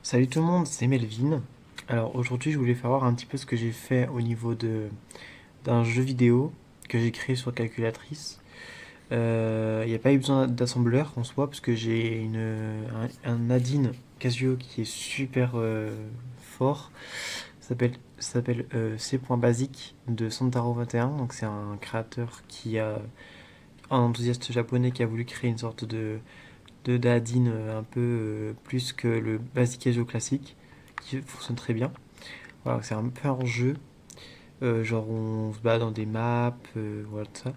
Salut tout le monde, c'est Melvin. Alors aujourd'hui je voulais faire voir un petit peu ce que j'ai fait au niveau d'un jeu vidéo que j'ai créé sur calculatrice. Il n'y a pas eu besoin d'assembleur en soi parce que j'ai un add-in Casio qui est super fort. Ça s'appelle C.Basic de Santaro 21. Donc c'est un créateur qui a un enthousiaste japonais qui a voulu créer une sorte de d'add-in un peu plus que le Basic Casio classique qui fonctionne très bien. Voilà, c'est un peu un jeu. Genre on se bat dans des maps, voilà tout ça.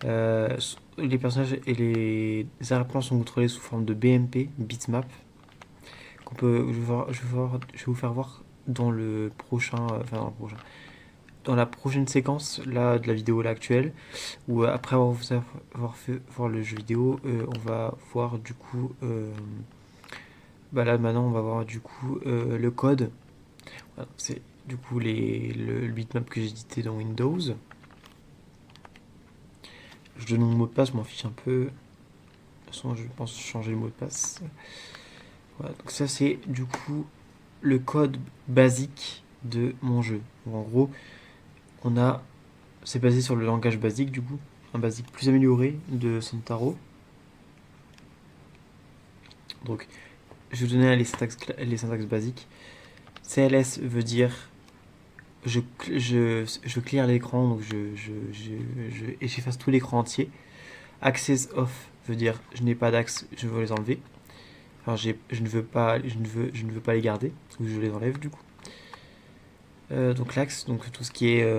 Euh, les personnages et les arrière-plans sont contrôlés sous forme de BMP, bitmap, qu'on peut, je vais vous faire voir dans le prochain, dans la prochaine séquence là de la vidéo là actuelle, où après avoir fait voir le jeu vidéo, on va voir du coup, bah là maintenant on va voir du coup le code. Voilà, c'est du coup le bitmap que j'ai édité dans Windows. Je donne mon mot de passe, je m'en fiche un peu. De toute façon, je pense changer le mot de passe. Voilà, donc ça c'est du coup le code basique de mon jeu. Donc, en gros, on a, c'est basé sur le langage basique du coup, un basique plus amélioré de Santaro. Donc, je vais vous donner les syntaxes basiques. CLS veut dire je clear l'écran, donc j'efface tout l'écran entier. Access off veut dire je n'ai pas d'axe, je veux les enlever. Enfin, je ne veux pas les garder, ou je les enlève du coup. Donc l'axe, donc tout ce qui est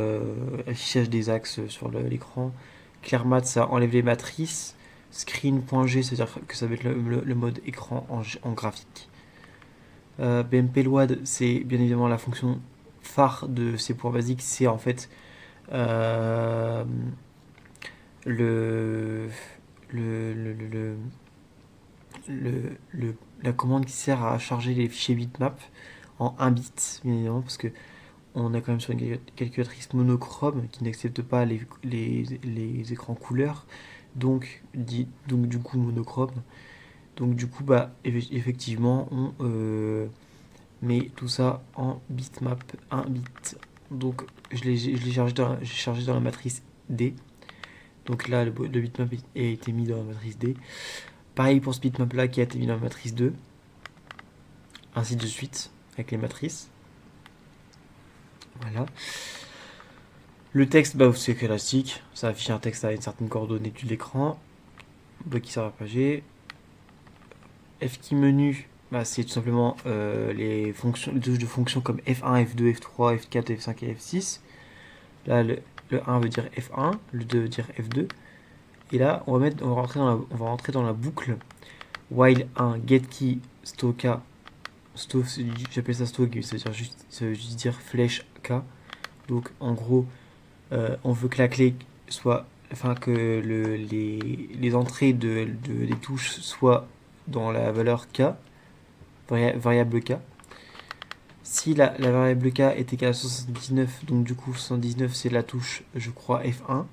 affichage des axes sur l'écran. Clearmat, ça enlève les matrices. Screen.g, c'est-à-dire que ça va être le mode écran en graphique. BMP Load, c'est bien évidemment la fonction phare de ces points basiques. C'est en fait euh, le, le, le, le, la commande qui sert à charger les fichiers bitmap en 1 bit, bien évidemment, parce que on est quand même sur une calculatrice monochrome qui n'accepte pas les écrans couleurs, donc du coup monochrome. Donc du coup, bah, effectivement, on met tout ça en bitmap 1 bit. Donc j'ai chargé dans la matrice D. Donc là, le bitmap a été mis dans la matrice D. Pareil pour ce bitmap là qui a été mis dans la matrice 2. Ainsi de suite avec les matrices. Voilà. Le texte, bah, c'est classique. Ça affiche un texte à une certaine coordonnée de l'écran. Bloc qui sert à pager. F-key menu, bah, c'est tout simplement les touches de fonctions comme F1, F2, F3, F4, F5 et F6. Là, le 1 veut dire F1, le 2 veut dire F2. Et là, on va rentrer dans la boucle while 1 get key stoka. J'appelle ça stock, ça veut juste dire flèche K. Donc en gros, on veut que la clé soit, enfin que les entrées des touches soient dans la valeur k, variable k. Si la variable k est égale à 79, donc du coup 79 c'est la touche, je crois, F1.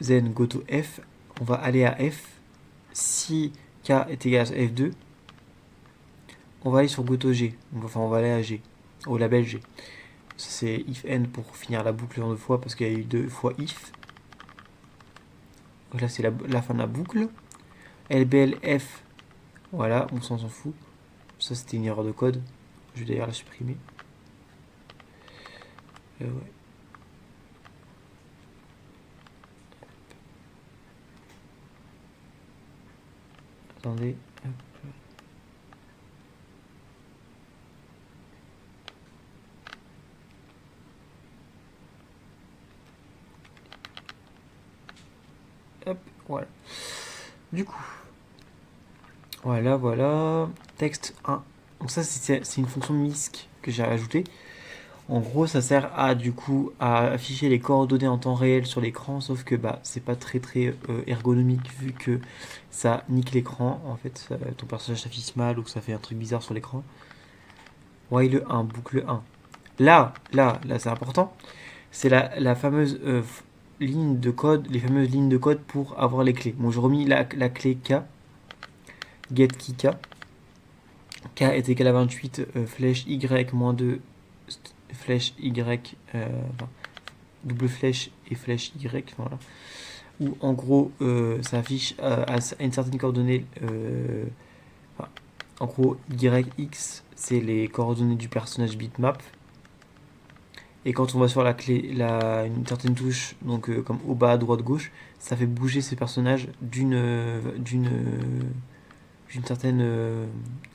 Then go to F, on va aller à F. Si k est égal à F2, on va aller sur go to G, on va aller à G, au label G. C'est if n pour finir la boucle en deux fois parce qu'il y a eu deux fois if. Donc là c'est la fin de la boucle. LBLF, voilà, on s'en fout. Ça c'était une erreur de code. Je vais d'ailleurs la supprimer. Ouais. Attendez. Hop, voilà. Du coup, voilà. Texte 1. Donc ça c'est une fonction MISC que j'ai rajoutée. En gros, ça sert à du coup à afficher les coordonnées en temps réel sur l'écran, sauf que bah c'est pas très ergonomique vu que ça nique l'écran. En fait, ton personnage s'affiche mal ou que ça fait un truc bizarre sur l'écran. While 1, boucle 1. Là, c'est important. C'est la fameuse ligne de code, les fameuses lignes de code pour avoir les clés. Bon, j'ai remis la clé K, get key K. K K est égal à 28, flèche Y moins 2, flèche Y, enfin, double flèche et flèche Y, voilà. Où en gros ça affiche à une certaine coordonnée, enfin, en gros Y, X, c'est les coordonnées du personnage bitmap. Et quand on va sur la clé, une certaine touche, donc comme au bas, à droite, gauche, ça fait bouger ces personnages d'une certaine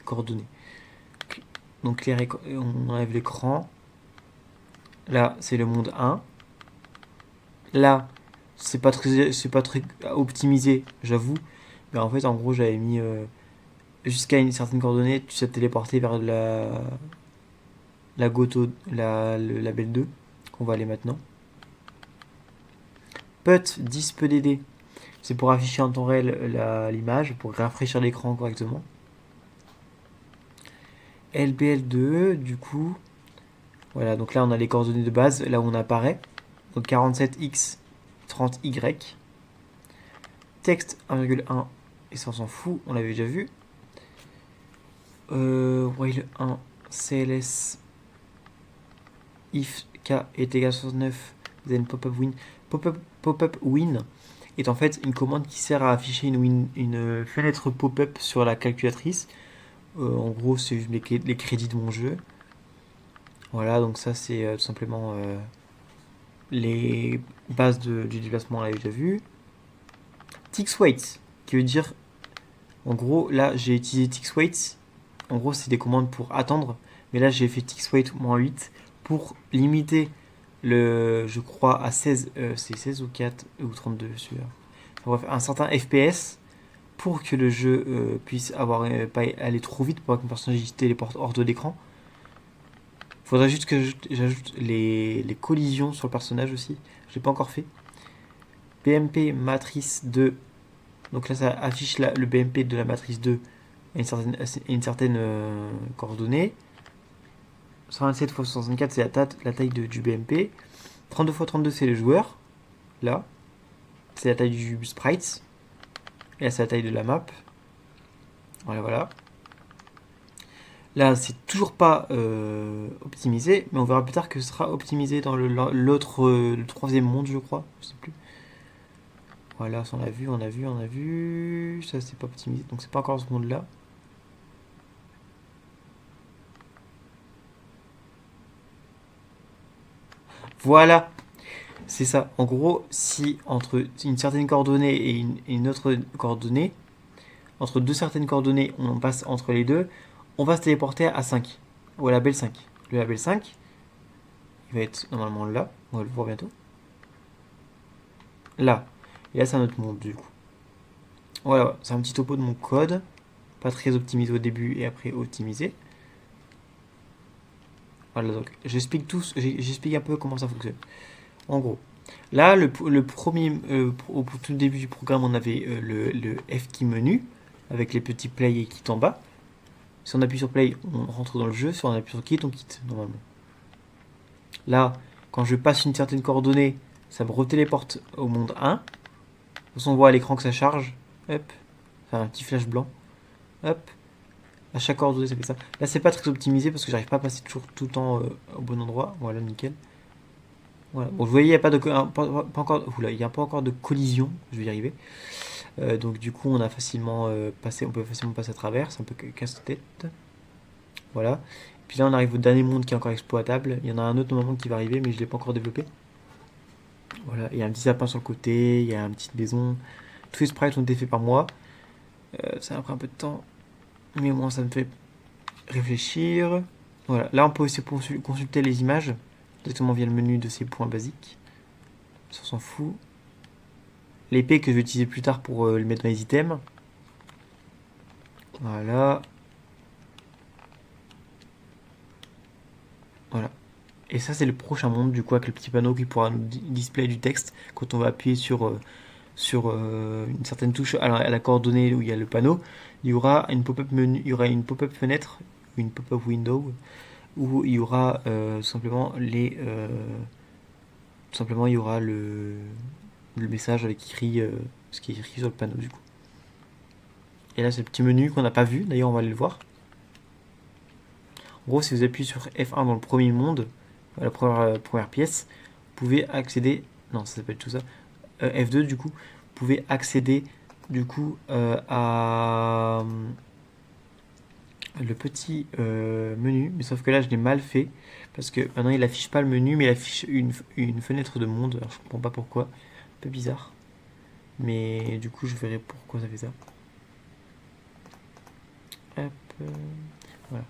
coordonnée. Donc on enlève l'écran. Là, c'est le monde 1. Là, c'est pas très optimisé, j'avoue. Mais en fait, en gros, j'avais mis jusqu'à une certaine coordonnée, tu sais téléporter vers la Goto, le label 2, qu'on va aller maintenant. Put 10 PDD, c'est pour afficher en temps réel l'image, pour rafraîchir l'écran correctement. LBL2, du coup, voilà, donc là on a les coordonnées de base, là où on apparaît. Donc 47x, 30y. Texte 1,1, et ça on s'en fout, on l'avait déjà vu. While 1, CLS, if k est égal à 69, then pop-up win. Pop-up win est en fait une commande qui sert à afficher une fenêtre pop-up sur la calculatrice. En gros, c'est les crédits de mon jeu. Voilà, donc ça c'est tout simplement les bases du déplacement, on l'avait déjà vu. Tixwait, qui veut dire, en gros, là j'ai utilisé Tixwait. En gros, c'est des commandes pour attendre, mais là j'ai fait Tixwait -8 pour limiter je crois, à 16, c'est 16 ou 4 ou 32, celui-là. Bref, un certain FPS pour que le jeu puisse pas aller trop vite pour qu'un personnage se téléporte hors de l'écran. Il faudrait juste que j'ajoute les collisions sur le personnage aussi. Je l'ai pas encore fait. BMP matrice 2. Donc là, ça affiche le BMP de la matrice 2 à une certaine coordonnée. 127 x 64, c'est la taille du BMP. 32 x 32, c'est le joueur. Là, c'est la taille du sprite. Et là, c'est la taille de la map. Voilà, voilà. Là, c'est toujours pas optimisé, mais on verra plus tard que ce sera optimisé dans le troisième monde, je crois. Je sais plus. Voilà, ça on a vu, on a vu, on a vu. Ça, c'est pas optimisé, donc c'est pas encore ce monde-là. Voilà, c'est ça. En gros, si entre une certaine coordonnée et une autre coordonnée, entre deux certaines coordonnées, on passe entre les deux, on va se téléporter à 5, au label 5. Le label 5, il va être normalement là, on va le voir bientôt. Là. Et là, c'est un autre monde, du coup. Voilà, c'est un petit topo de mon code. Pas très optimisé au début et après optimisé. Voilà, donc j'explique un peu comment ça fonctionne. En gros, là, le premier, au tout début du programme, on avait le F key menu avec les petits play et quit en bas. Si on appuie sur play, on rentre dans le jeu. Si on appuie sur quit, on quitte normalement. Là, quand je passe une certaine coordonnée, ça me retéléporte au monde 1. De toute façon, on voit à l'écran que ça charge. Hop, ça a un petit flash blanc. Hop, à chaque coordonnée, ça fait ça. Là, c'est pas très optimisé parce que j'arrive pas à passer toujours tout le temps au bon endroit. Voilà, nickel. Voilà. Bon, vous voyez, il n'y a pas de pas encore, oula, il y a pas encore de collision. Je vais y arriver. Donc du coup, on peut facilement passer à travers. C'est un peu casse-tête. Voilà. Et puis là, on arrive au dernier monde qui est encore exploitable. Il y en a un autre normalement qui va arriver, mais je l'ai pas encore développé. Voilà. Il y a un petit sapin sur le côté. Il y a une petite maison. Tous les sprites ont été faits par moi. Ça a pris un peu de temps, mais au moins ça me fait réfléchir. Voilà. Là, on peut aussi consulter les images directement via le menu de ces points basiques. Ça, on s'en fout. L'épée que je vais utiliser plus tard pour le mettre dans les items. Voilà. Voilà. Et ça, c'est le prochain monde, du coup, avec le petit panneau qui pourra nous display du texte quand on va appuyer sur une certaine touche à la coordonnée où il y a le panneau. Il y aura une pop-up menu, il y aura une pop-up fenêtre, une pop-up window, où il y aura simplement tout simplement, il y aura le message avec écrit ce qui est écrit sur le panneau, du coup. Et là, c'est le petit menu qu'on n'a pas vu, d'ailleurs, on va aller le voir. En gros, si vous appuyez sur F1 dans le premier monde, la première pièce, vous pouvez accéder. Non, ça s'appelle tout ça. F2 du coup, vous pouvez accéder du coup à le petit menu, mais sauf que là je l'ai mal fait parce que maintenant il affiche pas le menu, mais il affiche une fenêtre de monde. Alors je comprends pas pourquoi, un peu bizarre, mais du coup je verrai pourquoi ça fait ça. Hop, voilà.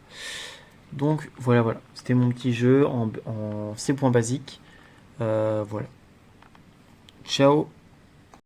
Donc voilà, c'était mon petit jeu en C point basique. Voilà. Ciao.